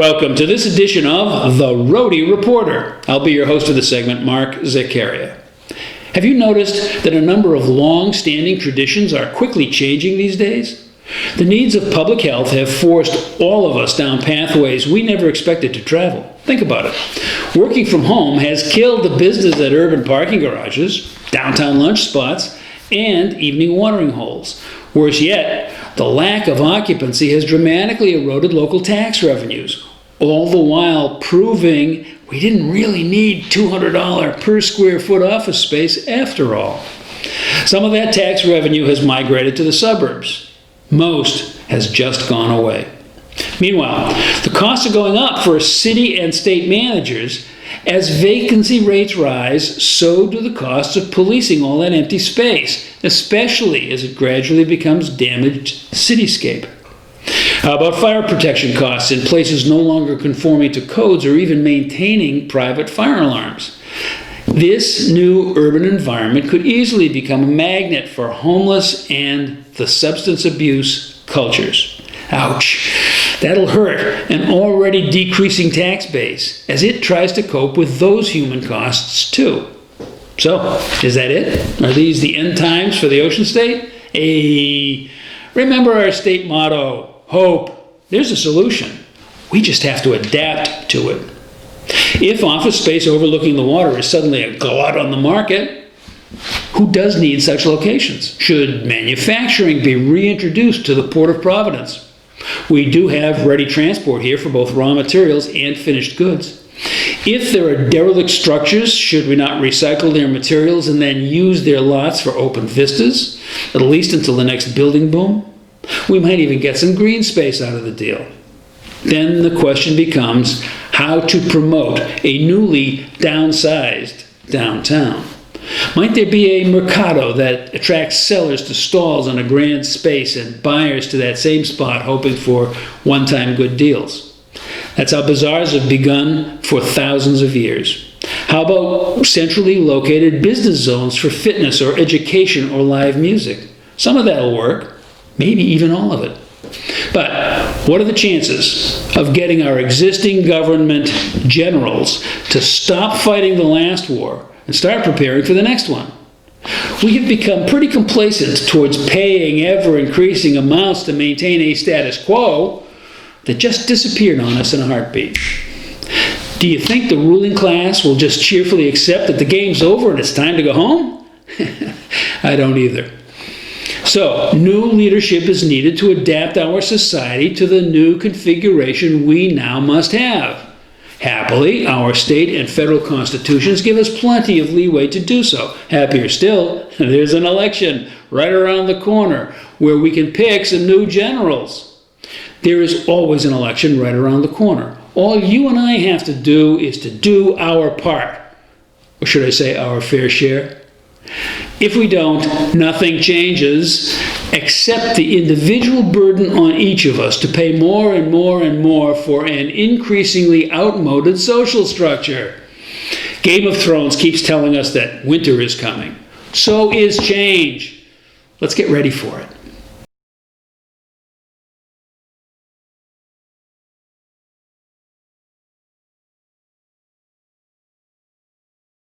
Welcome to this edition of The Rhody Reporter. I'll be your host of the segment, Mark Zaccaria. Have you noticed that a number of long-standing traditions are quickly changing these days? The needs of public health have forced all of us down pathways we never expected to travel. Think about it. Working from home has killed the business at urban parking garages, downtown lunch spots, and evening watering holes. Worse yet, the lack of occupancy has dramatically eroded local tax revenues, all the while proving we didn't really need $200 per square foot office space after all. Some of that tax revenue has migrated to the suburbs. Most has just gone away. Meanwhile, the costs are going up for city and state managers. As vacancy rates rise, so do the costs of policing all that empty space, especially as it gradually becomes damaged cityscape. How about fire protection costs in places no longer conforming to codes or even maintaining private fire alarms? This new urban environment could easily become a magnet for homeless and the substance abuse cultures. Ouch. That'll hurt an already decreasing tax base as it tries to cope with those human costs too. So, is that it? Are these the end times for the Ocean State? Remember our state motto, hope. There's a solution. We just have to adapt to it. If office space overlooking the water is suddenly a glut on the market, who does need such locations? Should manufacturing be reintroduced to the Port of Providence? We do have ready transport here for both raw materials and finished goods. If there are derelict structures, should we not recycle their materials and then use their lots for open vistas, at least until the next building boom? We might even get some green space out of the deal. Then the question becomes how to promote a newly downsized downtown. Might there be a mercado that attracts sellers to stalls on a grand space and buyers to that same spot hoping for one-time good deals? That's how bazaars have begun for thousands of years. How about centrally located business zones for fitness or education or live music? Some of that'll work, maybe even all of it. But what are the chances of getting our existing government generals to stop fighting the last war and start preparing for the next one? We have become pretty complacent towards paying ever-increasing amounts to maintain a status quo that just disappeared on us in a heartbeat. Do you think the ruling class will just cheerfully accept that the game's over and it's time to go home? I don't either. So, new leadership is needed to adapt our society to the new configuration we now must have. Happily, our state and federal constitutions give us plenty of leeway to do so. Happier still, there's an election right around the corner where we can pick some new generals. There is always an election right around the corner. All you and I have to do is to do our part. Or should I say our fair share? If we don't, nothing changes except the individual burden on each of us to pay more and more and more for an increasingly outmoded social structure. Game of Thrones keeps telling us that winter is coming. So is change. Let's get ready for it.